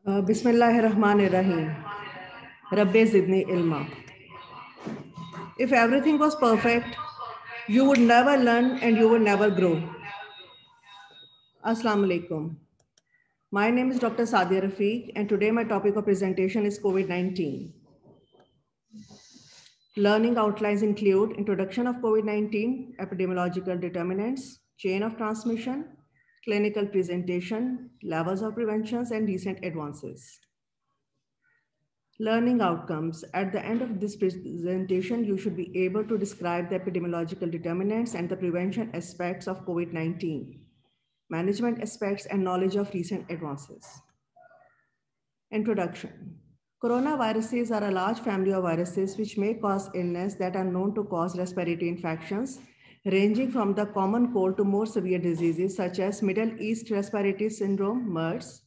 Bismillahirrahmanirrahim. Rabbi Zidni Ilma. If everything was perfect, you would never learn and you would never grow. Assalamu alaikum. My name is Dr. Sadia Rafiq, and today my topic of presentation is COVID-19. Learning outlines include introduction of COVID-19, epidemiological determinants, chain of transmission, clinical presentation, levels of preventions, and recent advances. Learning outcomes. At the end of this presentation, you should be able to describe the epidemiological determinants and the prevention aspects of COVID-19, management aspects, and knowledge of recent advances. Introduction. Coronaviruses are a large family of viruses which may cause illness that are known to cause respiratory infections, ranging from the common cold to more severe diseases such as Middle East Respiratory Syndrome, MERS,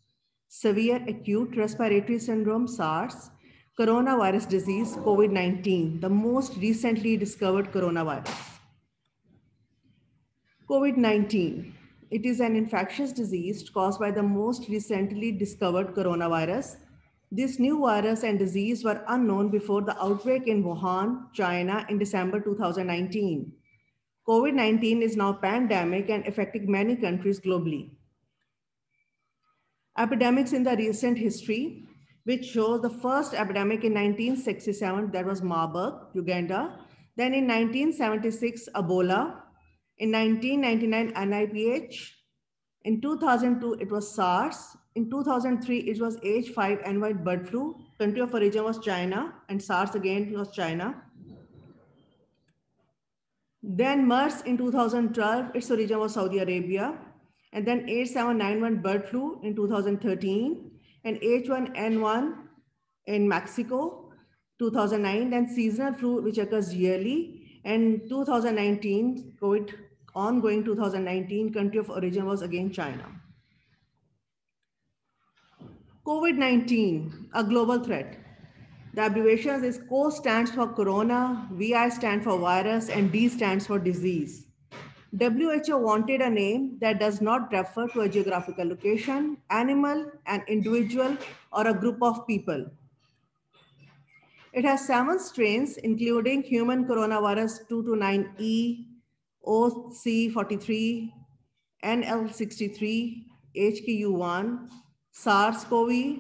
severe acute respiratory syndrome, SARS, coronavirus disease, COVID-19, the most recently discovered coronavirus. COVID-19. It is an infectious disease caused by the most recently discovered coronavirus. This new virus and disease were unknown before the outbreak in Wuhan, China in December 2019. COVID-19 is now pandemic and affecting many countries globally. Epidemics in the recent history, which shows the first epidemic in 1967, that was Marburg, Uganda. Then in 1976, Ebola. In 1999, NIPH. In 2002, it was SARS. In 2003, it was H5N1 bird flu. Country of origin was China, and SARS again was China. Then MERS in 2012, its origin was Saudi Arabia. And then H791 bird flu in 2013, and H1N1 in Mexico, 2009, then seasonal flu, which occurs yearly, and 2019, COVID ongoing 2019, country of origin was again China. COVID-19, a global threat. The abbreviation is CO stands for corona, VI stands for virus, and D stands for disease. WHO wanted a name that does not refer to a geographical location, animal, an individual, or a group of people. It has 7 strains, including human coronavirus 229E, OC43, NL63, HKU1, SARS-CoV,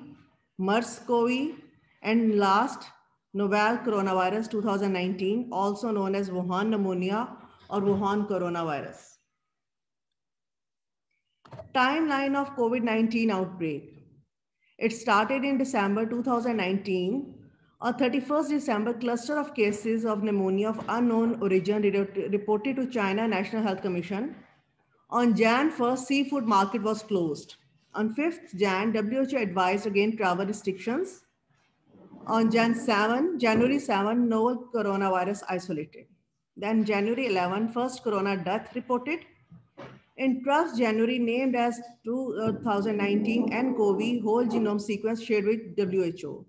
MERS-CoV, and last, novel coronavirus 2019, also known as Wuhan pneumonia or Wuhan coronavirus. Timeline of COVID-19 outbreak. It started in December 2019. On 31st December, cluster of cases of pneumonia of unknown origin reported to China National Health Commission. On Jan 1st, seafood market was closed. On 5th Jan, WHO advised against travel restrictions. On January 7, novel coronavirus isolated. Then January 11, first corona death reported. In 12th January, named as 2019 nCoV, whole genome sequence shared with WHO.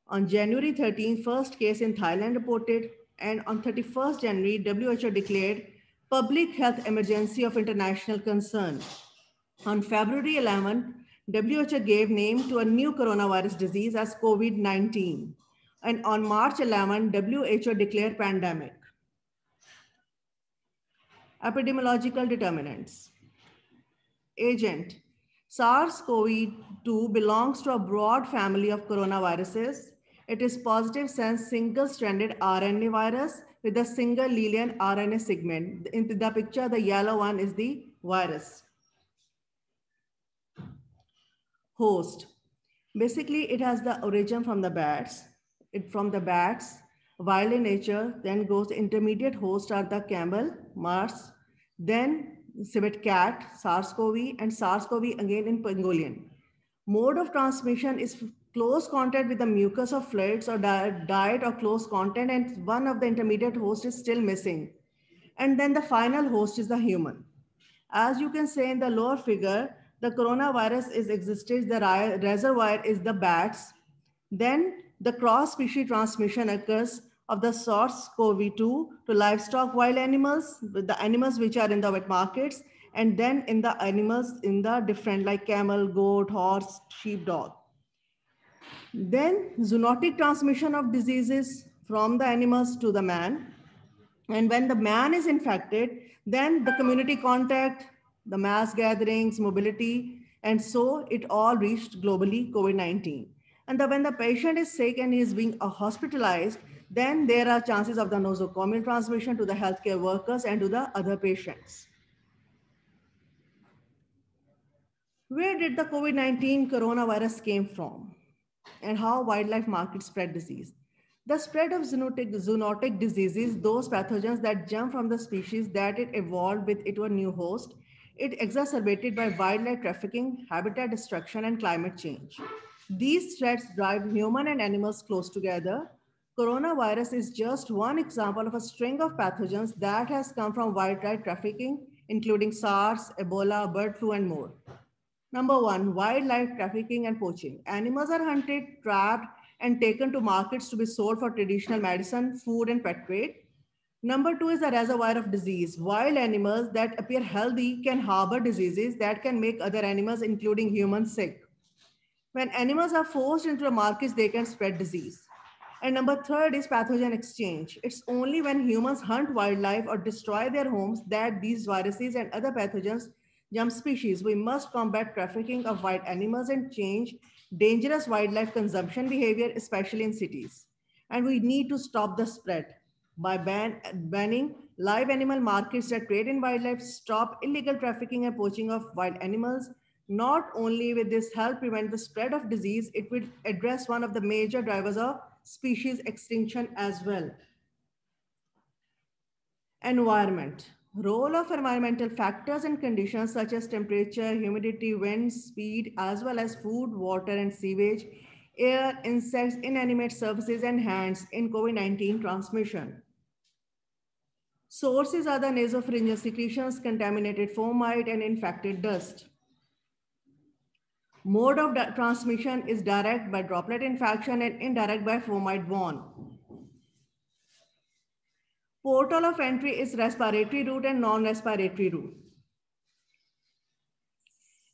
On January 13, first case in Thailand reported. And on 31st January, WHO declared public health emergency of international concern. On February 11, WHO gave name to a new coronavirus disease as COVID-19. And on March 11, WHO declared pandemic. Epidemiological determinants. Agent. SARS-CoV-2 belongs to a broad family of coronaviruses. It is positive sense single-stranded RNA virus with a single Lilian RNA segment. In the picture, the yellow one is the virus. Host. Basically, it has the origin from the bats. Wild in nature, then goes intermediate host are the camel, Mars, then civet cat, SARS-CoV, and SARS-CoV again in pangolin. Mode of transmission is close contact with the mucus of fluids or diet or close contact, and one of the intermediate host is still missing. And then the final host is the human. As you can see in the lower figure, the coronavirus is existed, the reservoir is the bats. Then the cross-species transmission occurs of the SARS-CoV-2 to livestock, wild animals, with the animals which are in the wet markets, and then in the animals in the different like camel, goat, horse, sheep, dog. Then zoonotic transmission of diseases from the animals to the man. And when the man is infected, then the community contact, the mass gatherings, mobility, and so it all reached globally COVID-19. And when the patient is sick and he is being hospitalized, then there are chances of the nosocomial transmission to the healthcare workers and to the other patients. Where did the COVID-19 coronavirus came from and how wildlife markets spread disease? The spread of zoonotic diseases, those pathogens that jump from the species that it evolved with it to a new host, it exacerbated by wildlife trafficking, habitat destruction, and climate change. These threats drive human and animals close together. Coronavirus is just one example of a string of pathogens that has come from wildlife trafficking, including SARS, Ebola, bird flu, and more. Number one, wildlife trafficking and poaching. Animals are hunted, trapped, and taken to markets to be sold for traditional medicine, food, and pet trade. Number two is the reservoir of disease. Wild animals that appear healthy can harbor diseases that can make other animals, including humans, sick. When animals are forced into the markets, they can spread disease. And number third is pathogen exchange. It's only when humans hunt wildlife or destroy their homes that these viruses and other pathogens jump species. We must combat trafficking of wild animals and change dangerous wildlife consumption behavior, especially in cities. And we need to stop the spread by banning live animal markets that trade in wildlife, stop illegal trafficking and poaching of wild animals. Not only will this help prevent the spread of disease, it will address one of the major drivers of species extinction as well. Environment. Role of environmental factors and conditions such as temperature, humidity, wind, speed, as well as food, water, and sewage, air, insects, inanimate surfaces, and hands in COVID-19 transmission. Sources are the nasopharyngeal secretions, contaminated fomite, and infected dust. Mode of transmission is direct by droplet infection and indirect by fomite-borne. Portal of entry is respiratory route and non-respiratory route.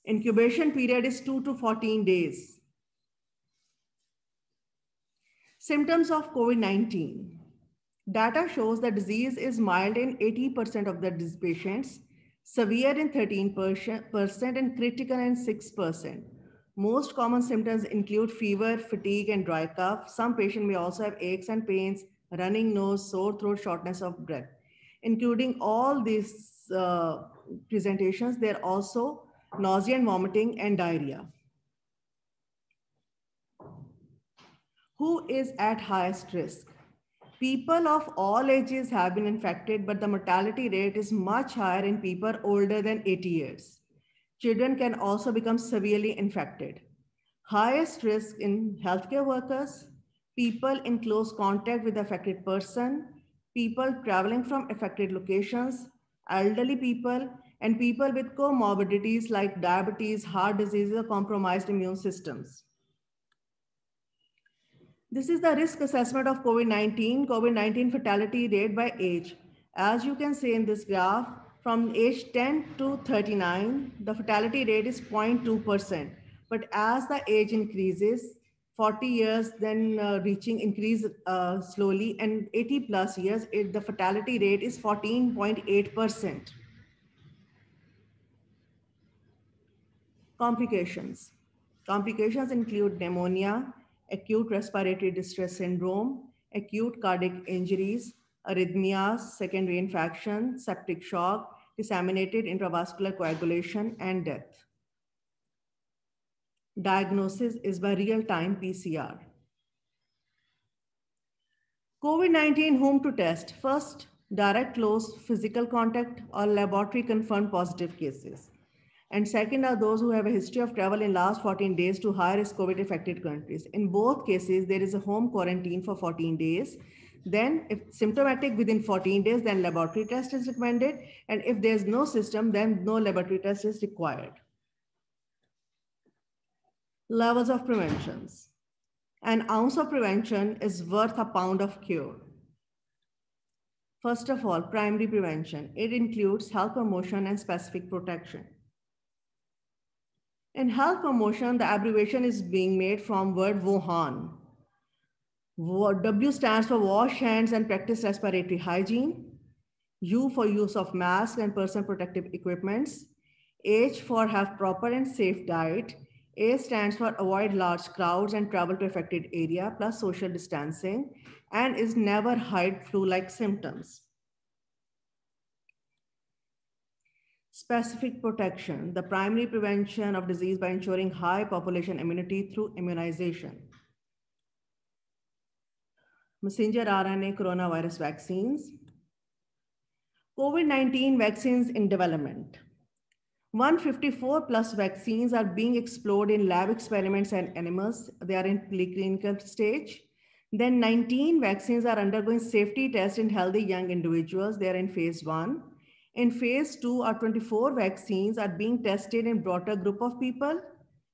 Incubation period is 2 to 14 days. Symptoms of COVID-19. Data shows the disease is mild in 80% of the patients, severe in 13%, and critical in 6%. Most common symptoms include fever, fatigue, and dry cough. Some patients may also have aches and pains, running nose, sore throat, shortness of breath. Including all these presentations, there are also nausea and vomiting and diarrhea. Who is at highest risk? People of all ages have been infected, but the mortality rate is much higher in people older than 80 years. Children can also become severely infected. Highest risk in healthcare workers, people in close contact with the affected person, people traveling from affected locations, elderly people, and people with comorbidities like diabetes, heart disease, or compromised immune systems. This is the risk assessment of COVID-19 fatality rate by age. As you can see in this graph, from age 10 to 39, the fatality rate is 0.2%. But as the age increases, 40 years then increase slowly, and 80 plus years, the fatality rate is 14.8%. Complications. Complications include pneumonia, acute respiratory distress syndrome, acute cardiac injuries, arrhythmias, secondary infection, septic shock, disseminated intravascular coagulation, and death. Diagnosis is by real-time PCR. COVID-19 whom to test? First, direct close physical contact or laboratory confirmed positive cases. And second are those who have a history of travel in last 14 days to high-risk COVID-affected countries. In both cases, there is a home quarantine for 14 days. Then if symptomatic within 14 days, then laboratory test is recommended. And if there's no system, then no laboratory test is required. Levels of preventions. An ounce of prevention is worth a pound of cure. First of all, primary prevention. It includes health promotion and specific protection. In health promotion, the abbreviation is being made from word Wuhan. W stands for wash hands and practice respiratory hygiene. U for use of mask and personal protective equipments. H for have proper and safe diet. A stands for avoid large crowds and travel to affected area plus social distancing and is never hide flu-like symptoms. Specific protection, the primary prevention of disease by ensuring high population immunity through immunization. Messenger RNA coronavirus vaccines. COVID-19 vaccines in development. 154 plus vaccines are being explored in lab experiments and animals. They are in preclinical stage. Then 19 vaccines are undergoing safety tests in healthy young individuals. They are in phase 1. In phase 2, 24 vaccines are being tested in broader group of people.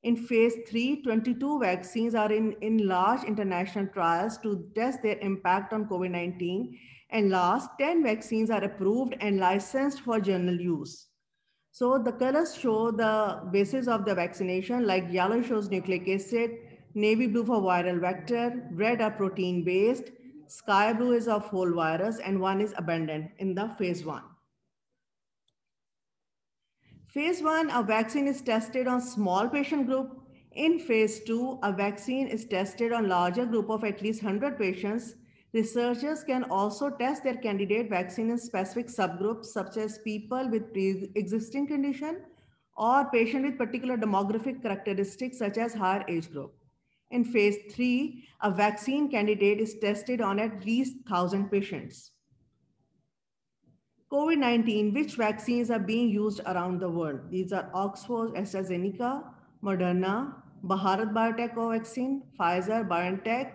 In phase 3, 22 vaccines are in large international trials to test their impact on COVID-19. And last, 10 vaccines are approved and licensed for general use. So the colors show the basis of the vaccination, like yellow shows nucleic acid, navy blue for viral vector, red are protein based, sky blue is of whole virus, and one is abundant in the phase 1. Phase 1, a vaccine is tested on small patient group. In phase 2, a vaccine is tested on larger group of at least 100 patients. Researchers can also test their candidate vaccine in specific subgroups such as people with pre-existing condition or patient with particular demographic characteristics such as higher age group. In phase 3, a vaccine candidate is tested on at least 1,000 patients. COVID-19, which vaccines are being used around the world? These are Oxford, AstraZeneca, Moderna, Bharat Biotech Covaxin, Pfizer, BioNTech,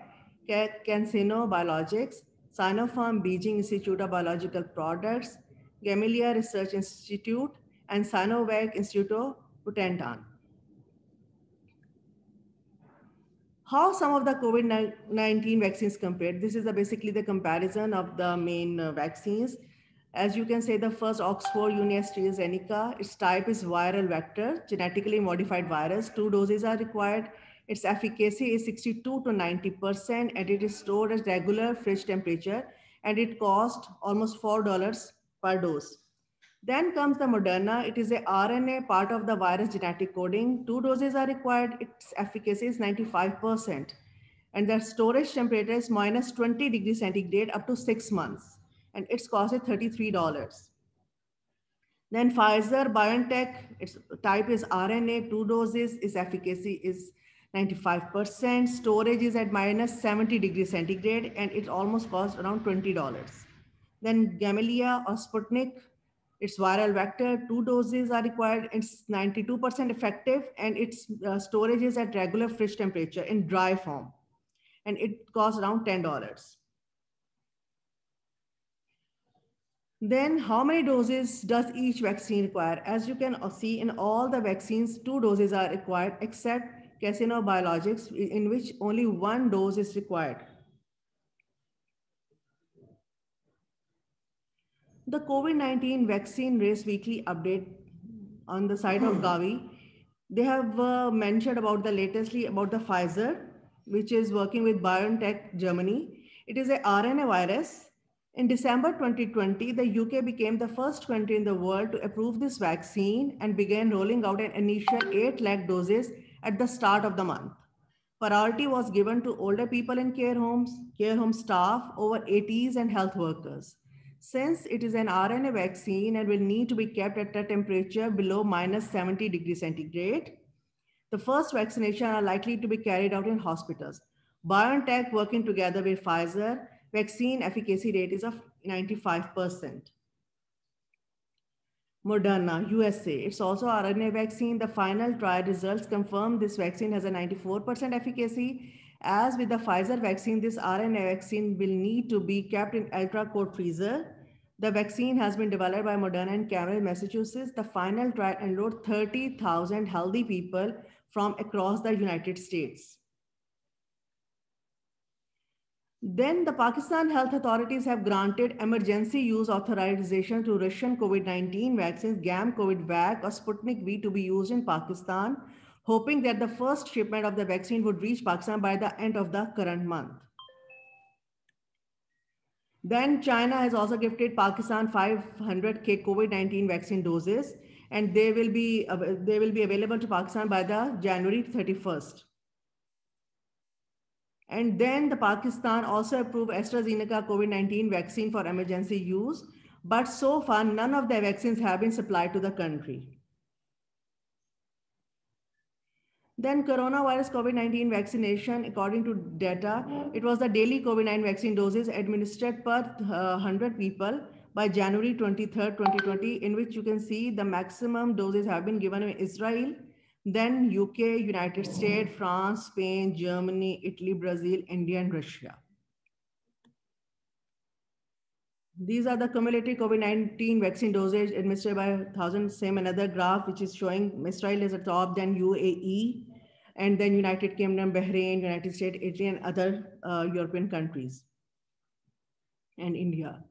CanSino Biologics, Sinopharm, Beijing Institute of Biological Products, Gamaleya Research Institute, and Sinovac Institute Butantan. How some of the COVID-19 vaccines compared? This is basically the comparison of the main vaccines. As you can say, the first Oxford AstraZeneca, its type is viral vector, genetically modified virus. 2 doses are required. Its efficacy is 62 to 90%, and it is stored at regular fridge temperature, and it costs almost $4 per dose. Then comes the Moderna. It is a RNA part of the virus genetic coding. 2 doses are required. Its efficacy is 95%. And the storage temperature is minus 20 degrees centigrade up to 6 months. And its cost is $33. Then Pfizer BioNTech, its type is RNA, 2 doses, its efficacy is 95%. Storage is at minus 70 degrees centigrade, and it almost costs around $20. Then Gamaleya or Sputnik, its viral vector, 2 doses are required. It's 92% effective, and its storage is at regular fridge temperature in dry form, and it costs around $10. Then how many doses does each vaccine require? As you can see, in all the vaccines, 2 doses are required except CanSino Biologics, in which only 1 dose is required. The COVID-19 vaccine race weekly update on the side of Gavi. They have mentioned about the latestly about the Pfizer, which is working with BioNTech Germany. It is a RNA virus. In December 2020, the UK became the first country in the world to approve this vaccine and began rolling out an initial 8 lakh doses at the start of the month. Priority was given to older people in care home staff, over 80s, and health workers. Since it is an RNA vaccine and will need to be kept at a temperature below minus 70 degrees centigrade, the first vaccination are likely to be carried out in hospitals. BioNTech, working together with Pfizer, vaccine efficacy rate is of 95%. Moderna, USA, it's also RNA vaccine. The final trial results confirm this vaccine has a 94% efficacy. As with the Pfizer vaccine, this RNA vaccine will need to be kept in ultra cold freezer. The vaccine has been developed by Moderna in Cambridge, Massachusetts. The final trial enrolled 30,000 healthy people from across the United States. Then the Pakistan health authorities have granted emergency use authorization to Russian COVID-19 vaccines, GAM, COVID-Vac, or Sputnik V to be used in Pakistan hoping that the first shipment of the vaccine would reach Pakistan by the end of the current month. Then China has also gifted Pakistan 500K COVID-19 vaccine doses, and they will be available to Pakistan by the January 31st. And then the Pakistan also approved AstraZeneca COVID-19 vaccine for emergency use, but so far none of the vaccines have been supplied to the country. Then coronavirus COVID-19 vaccination, according to data, it was the daily COVID-19 vaccine doses administered per 100 people by January 23rd, 2020, in which you can see the maximum doses have been given in Israel, then UK, United States, France, Spain, Germany, Italy, Brazil, India, and Russia. These are the cumulative COVID-19 vaccine dosage administered by 1,000. Same another graph, which is showing Israel is at top, then UAE, and then United Kingdom, Bahrain, United States, Italy, and other European countries, and India.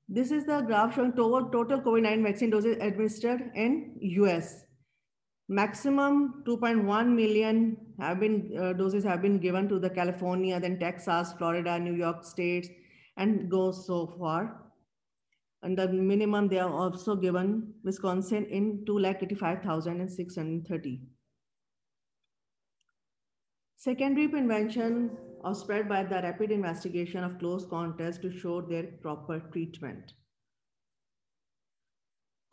This is the graph showing total COVID-19 vaccine doses administered in US. Maximum 2.1 million doses have been given to the California, then Texas, Florida, New York states, and goes so far. And the minimum they are also given Wisconsin in 285,630. Secondary prevention or spread by the rapid investigation of close contacts to show their proper treatment.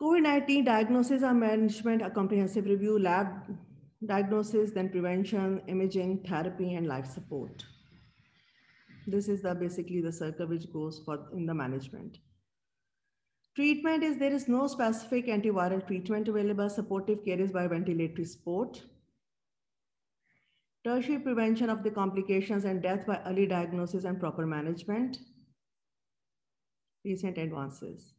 COVID-19 diagnosis and management, a comprehensive review, lab diagnosis, then prevention, imaging, therapy, and life support. This is basically the circle which goes in the management. Treatment is there is no specific antiviral treatment available. Supportive care is by ventilatory support. Tertiary prevention of the complications and death by early diagnosis and proper management. Recent advances.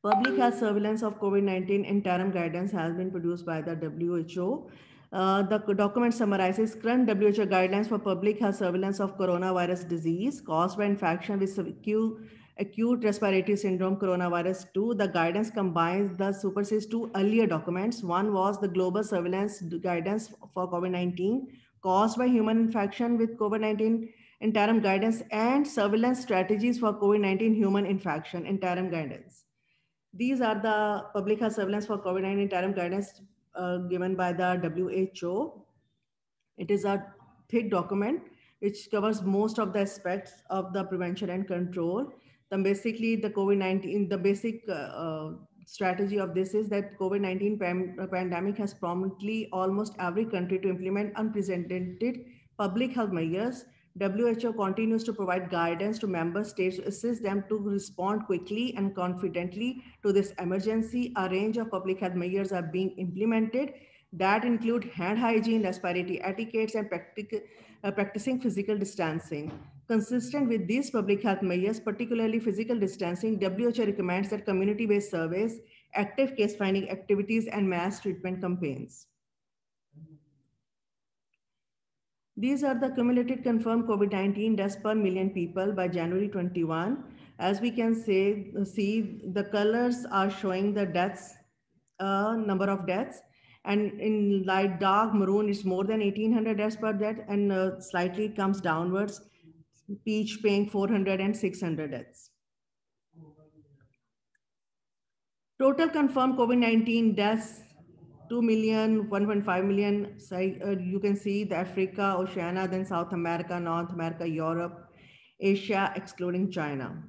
Public health surveillance of COVID-19 interim guidance has been produced by the WHO. The document summarizes current WHO guidelines for public health surveillance of coronavirus disease caused by infection with acute respiratory syndrome coronavirus 2. The guidance combines the supersedes two earlier documents. One was the global surveillance guidance for COVID-19 caused by human infection with COVID-19 interim guidance, and surveillance strategies for COVID-19 human infection interim guidance. These are the public health surveillance for COVID-19 interim guidance given by the WHO. It is a thick document which covers most of the aspects of the prevention and control. Then basically the COVID-19, the basic strategy of this is that COVID-19 pandemic has prompted almost every country to implement unprecedented public health measures. WHO continues to provide guidance to member states to assist them to respond quickly and confidently to this emergency. A range of public health measures are being implemented that include hand hygiene, respiratory etiquettes, and practicing physical distancing. Consistent with these public health measures, particularly physical distancing, WHO recommends that community-based surveys, active case finding activities, and mass treatment campaigns. These are the cumulative confirmed COVID-19 deaths per million people by January 21. As we can see, the colors are showing the deaths, number of deaths. And in light dark maroon, it's more than 1,800 deaths per death, and slightly comes downwards. Peach pink, 400 and 600 deaths. Total confirmed COVID-19 deaths, 2 million, 1.5 million. You can see the Africa, Oceania, then South America, North America, Europe, Asia, excluding China.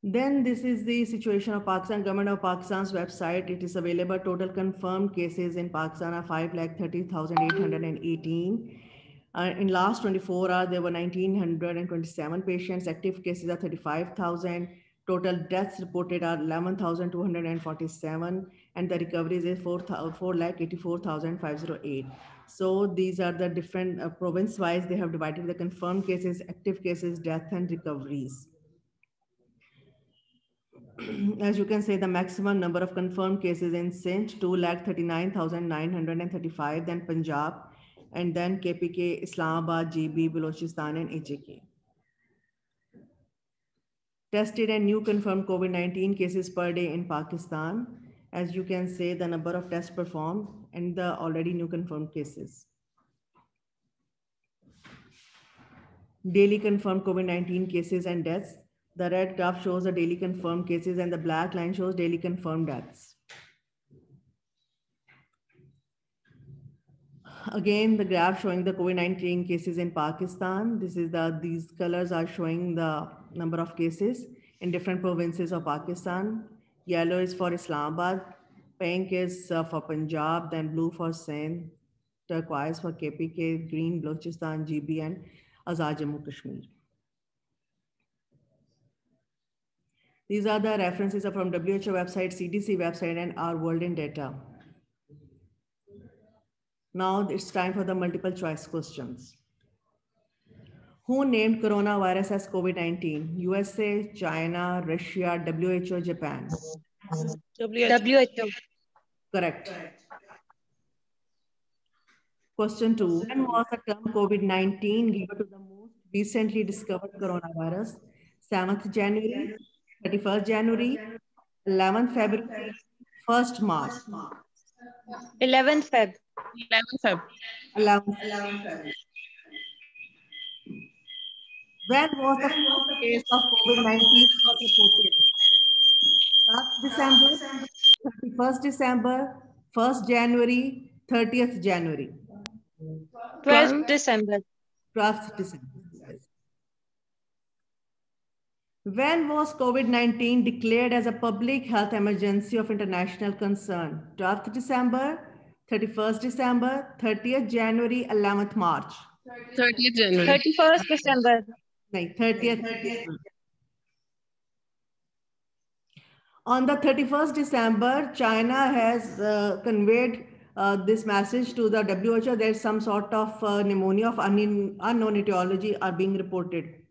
Then this is the situation of Pakistan. Government of Pakistan's website. It is available. Total confirmed cases in Pakistan are 530,818. In last 24 hours, there were 1,927 patients. Active cases are 35,000. Total deaths reported are 11,247, and the recoveries is 4,84,508. So these are the different province-wise. They have divided the confirmed cases, active cases, death, and recoveries. As you can say, the maximum number of confirmed cases in Sindh, 2,39,935, then Punjab, and then KPK, Islamabad, GB, Balochistan, and AJK. Tested and new confirmed COVID-19 cases per day in Pakistan. As you can say, the number of tests performed and the already new confirmed cases. Daily confirmed COVID-19 cases and deaths. The red graph shows the daily confirmed cases and the black line shows daily confirmed deaths. Again, the graph showing the COVID-19 cases in Pakistan. These colors are showing the number of cases in different provinces of Pakistan. Yellow is for Islamabad, pink is for Punjab, then blue for Sindh, turquoise for KPK, green Balochistan, GB, and Azad Jammu Kashmir. These are the references from WHO website, CDC website, and our World in Data. Now it's time for the multiple choice questions. Who named coronavirus as COVID-19? USA, China, Russia, WHO, Japan? WHO. Correct. Question 2. When was the term COVID-19 given to the most recently discovered coronavirus? 7th January, 31st January, 11th February, 1st March. 11th Feb. 11th Feb. 11th February. When was the first case of COVID-19 reported? 1st December, 31st December, 1st January, 30th January. 12th December. 12th December. Yes. When was COVID-19 declared as a public health emergency of international concern? 12th December, 31st December, 30th January, 11th March. 30th January. 31st December. No, 30th December. On the 31st December, China has conveyed this message to the WHO that some sort of pneumonia of unknown etiology are being reported.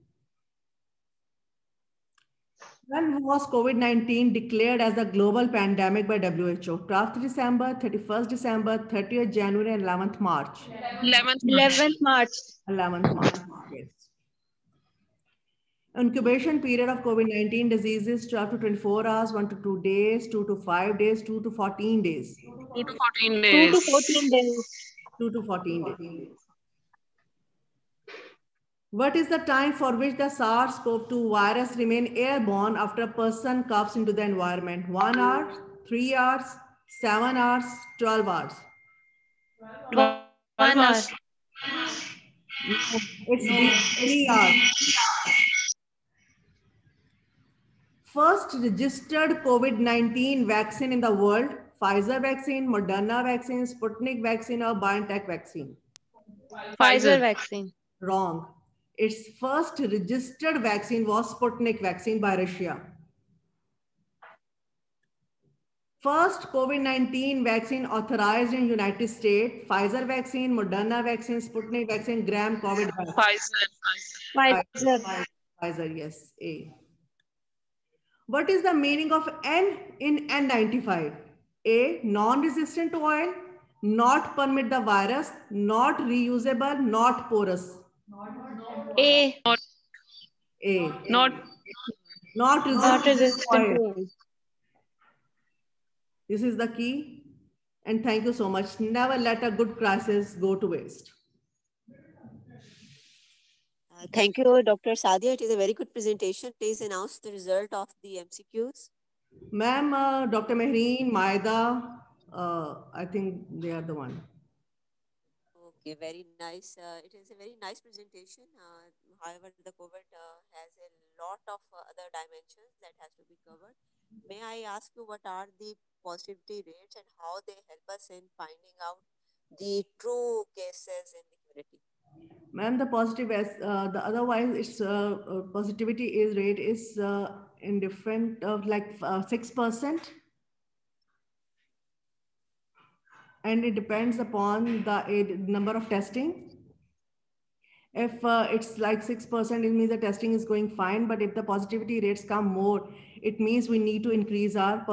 When was COVID-19 declared as a global pandemic by WHO? 12th December, 31st December, 30th January, and 11th March. 11th March. 11th March. 11th March, yes. Incubation period of COVID-19 diseases 12 to 24 hours, 1 to 2 days, 2 to 5 days, 2 to 14 days. 2 to 14 2 days. to 14 days. 2 to 14 days. What is the time for which the SARS-CoV-2 virus remain airborne after a person coughs into the environment? 1 hour, 3 hours, 7 hours, 12 hours. 1 hour. It's 3 hours. First registered COVID-19 vaccine in the world, Pfizer vaccine, Moderna vaccine, Sputnik vaccine, or BioNTech vaccine? Pfizer vaccine. Wrong. Its first registered vaccine was Sputnik vaccine by Russia. First COVID-19 vaccine authorized in United States, Pfizer vaccine, Moderna vaccine, Sputnik vaccine, Gram COVID vaccine. Pfizer. Pfizer, yes, A. What is the meaning of N in N95? A, non-resistant to oil, not permit the virus, not reusable, not porous. A. A. Not resistant to oil. This is the key. And thank you so much. Never let a good crisis go to waste. Thank you, Dr. Sadia. It is a very good presentation. Please announce the result of the MCQs. Ma'am, Dr. Mehreen, Maida, I think they are the one. Okay, very nice. It is a very nice presentation. However, the COVID has a lot of other dimensions that has to be covered. May I ask you what are the positivity rates and how they help us in finding out the true cases in the community? Ma'am, the positive, the otherwise its positivity is rate is in different of like 6%. And it depends upon the number of testing. If it's like 6%, it means the testing is going fine. But if the positivity rates come more, it means we need to increase our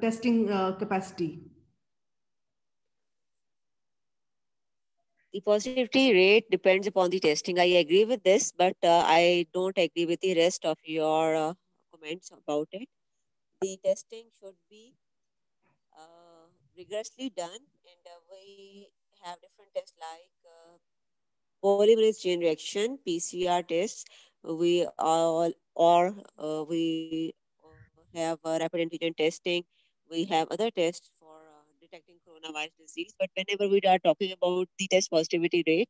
testing capacity. The positivity rate depends upon the testing. I agree with this, but I don't agree with the rest of your comments about it. The testing should be rigorously done, and we have different tests like polymerase chain reaction (PCR) tests. We all or we have rapid antigen testing. We have other tests for detecting coronavirus disease. But whenever we are talking about the test positivity rate,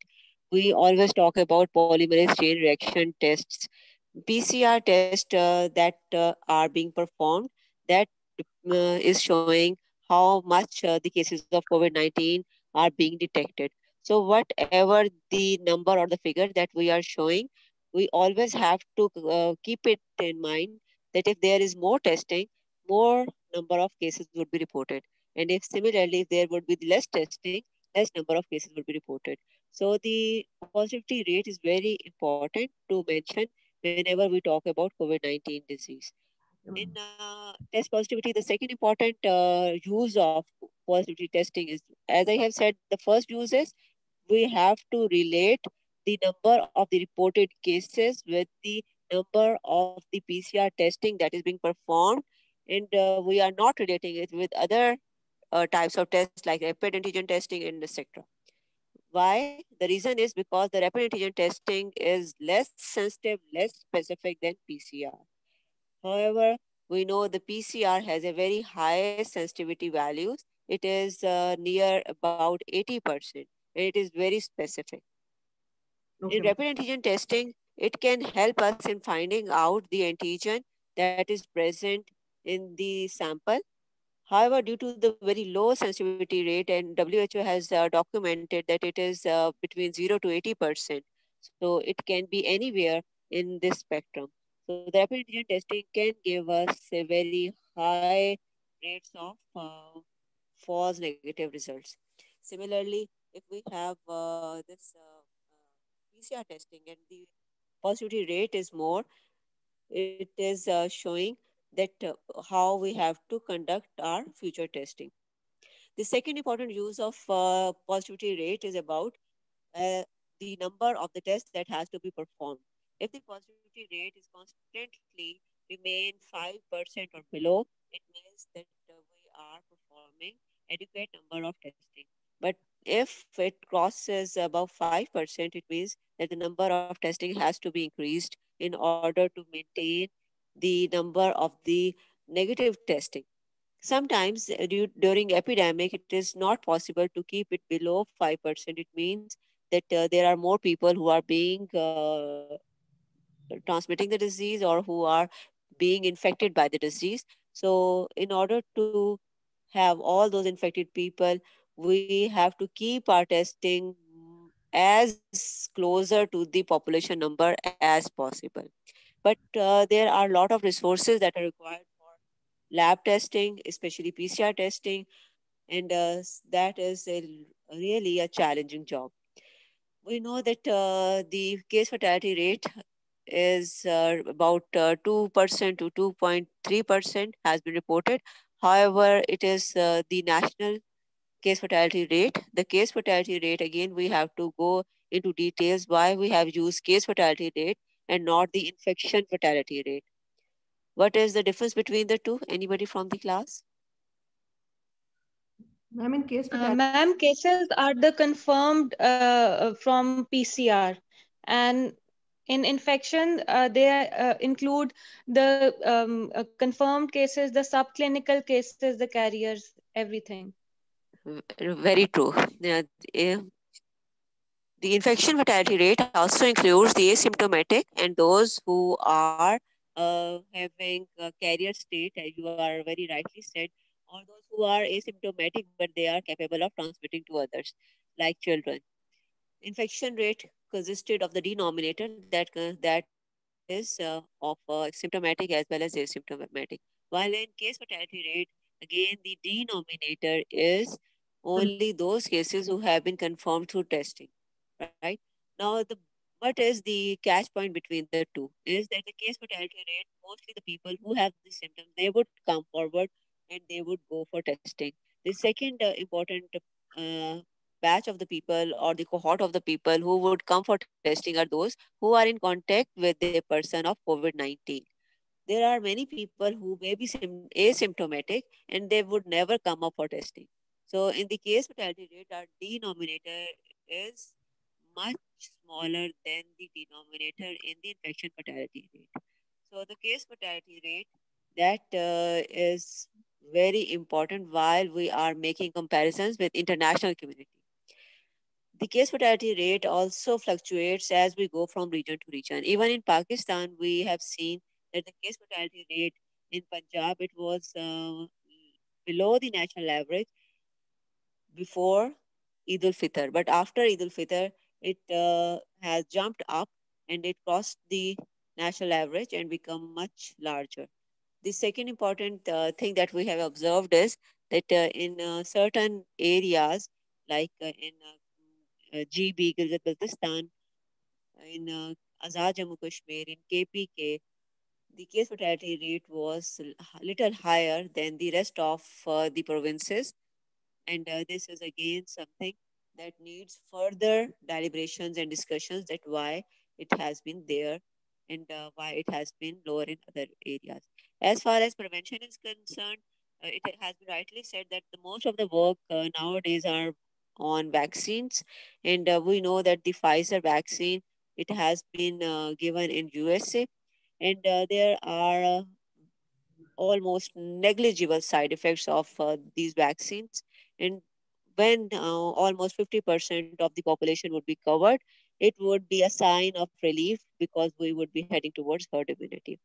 we always talk about polymerase chain reaction tests. PCR tests that are being performed, that is showing how much the cases of COVID-19 are being detected. So whatever the number or the figure that we are showing, we always have to keep it in mind that if there is more testing, more number of cases would be reported. And if similarly, if there would be less testing, less number of cases would be reported. So the positivity rate is very important to mention whenever we talk about COVID-19 disease. In test positivity, the second important use of positivity testing is, as I have said, the first use is we have to relate the number of the reported cases with the number of the PCR testing that is being performed, and we are not relating it with other types of tests like rapid antigen testing and etc. Why? The reason is because the rapid antigen testing is less sensitive, less specific than PCR. However, we know the PCR has a very high sensitivity values. It is near about 80%, and it is very specific. Okay. In rapid antigen testing, it can help us in finding out the antigen that is present in the sample. However, due to the very low sensitivity rate, and WHO has documented that it is between 0 to 80%. So it can be anywhere in this spectrum. So the rapid antigen testing can give us a very high rates of false negative results. Similarly, if we have this PCR testing and the positivity rate is more, it is showing that how we have to conduct our future testing. The second important use of positivity rate is about uh, the number of the tests that has to be performed. If the positivity rate is constantly remain 5% or below, it means that we are performing adequate number of testing. But if it crosses above 5%, it means that the number of testing has to be increased in order to maintain the number of the negative testing. Sometimes during epidemic, it is not possible to keep it below 5%. It means that there are more people who are being transmitting the disease or who are being infected by the disease. So in order to have all those infected people, we have to keep our testing as closer to the population number as possible. But there are a lot of resources that are required for lab testing, especially PCR testing, and that is really a challenging job. We know that the case fatality rate is about 2% to 2.3% has been reported. However, it is the national case fatality rate. The case fatality rate, again, we have to go into details why we have used case fatality rate and not the infection fatality rate. What is the difference between the two? Anybody from the class? Ma'am, in case fatality. Ma'am, cases are the confirmed from PCR, and in infection, they include the confirmed cases, the subclinical cases, the carriers, everything. Very true. Eh, the infection fatality rate also includes the asymptomatic and those who are having a carrier state, as you are very rightly said, or those who are asymptomatic but they are capable of transmitting to others, like children. Infection rate consisted of the denominator that is of symptomatic as well as asymptomatic. While in case fatality rate, again the denominator is only those cases who have been confirmed through testing, right? Now, what is the catch point between the two? Is that the case fatality rate, mostly the people who have the symptoms, they would come forward and they would go for testing. The second important uh, batch of the people or the cohort of the people who would come for testing are those who are in contact with a person of COVID-19. there are many people who may be asymptomatic and they would never come up for testing. So in the case fatality rate, our denominator is much smaller than the denominator in the infection fatality rate. So the case fatality rate, that is very important while we are making comparisons with international community. The case fatality rate also fluctuates as we go from region to region. Even in Pakistan, we have seen that the case fatality rate in Punjab, it was below the national average before Eid al-Fitr. But after Eid al-Fitr, it has jumped up and it crossed the national average and become much larger. The second important thing that we have observed is that in certain areas, like in GB, Gilgit-Baltistan, in Azad Jammu Kashmir, in KPK, the case fatality rate was a little higher than the rest of the provinces. And this is again something that needs further deliberations and discussions, that why it has been there and why it has been lower in other areas. As far as prevention is concerned, it has been rightly said that the most of the work nowadays are on vaccines, and we know that the Pfizer vaccine, it has been given in USA, and there are almost negligible side effects of these vaccines. And when almost 50% of the population would be covered, it would be a sign of relief because we would be heading towards herd immunity.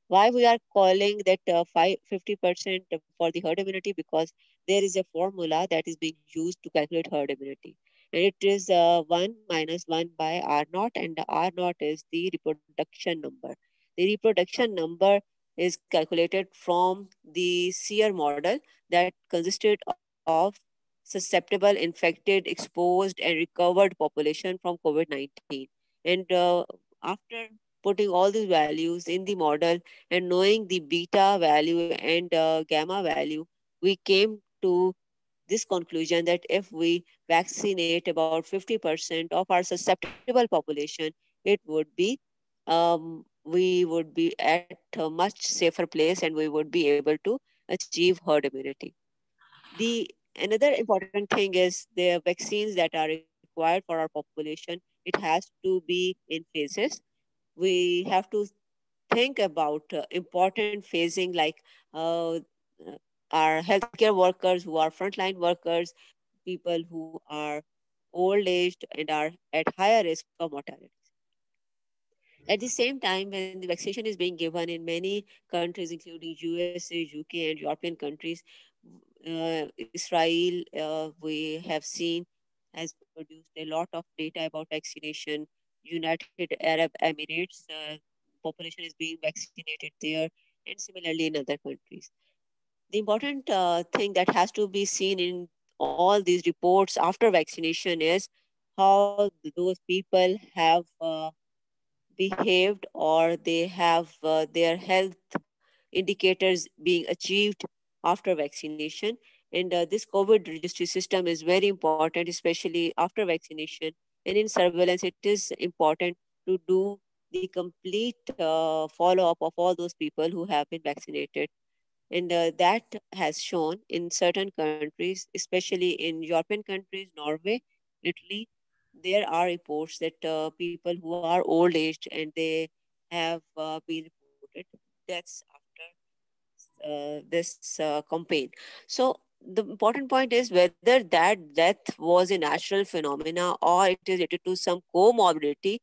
Why we are calling that 50% for the herd immunity? Because there is a formula that is being used to calculate herd immunity. And it is 1 minus 1 by R naught, and the R naught is the reproduction number. The reproduction number is calculated from the SEER model that consisted of susceptible, infected, exposed, and recovered population from COVID-19. And after putting all these values in the model and knowing the beta value and gamma value, we came to this conclusion that if we vaccinate about 50% of our susceptible population, it would be we would be at a much safer place and we would be able to achieve herd immunity. The another important thing is the vaccines that are required for our population. It has to be in phases. We have to think about important phasing, like uh, our healthcare workers who are frontline workers, people who are old aged and are at higher risk of mortality. At the same time, when the vaccination is being given in many countries, including USA, UK, and European countries, Israel, we have seen, has produced a lot of data about vaccination. United Arab Emirates, population is being vaccinated there, and similarly in other countries. The important thing that has to be seen in all these reports after vaccination is how those people have behaved, or they have their health indicators being achieved after vaccination. And this COVID registry system is very important, especially after vaccination. And in surveillance, it is important to do the complete follow up of all those people who have been vaccinated. And that has shown in certain countries, especially in European countries, Norway, Italy, there are reports that people who are old aged and they have been reported deaths after this campaign. So the important point is whether that death was a natural phenomena or it is related to some comorbidity.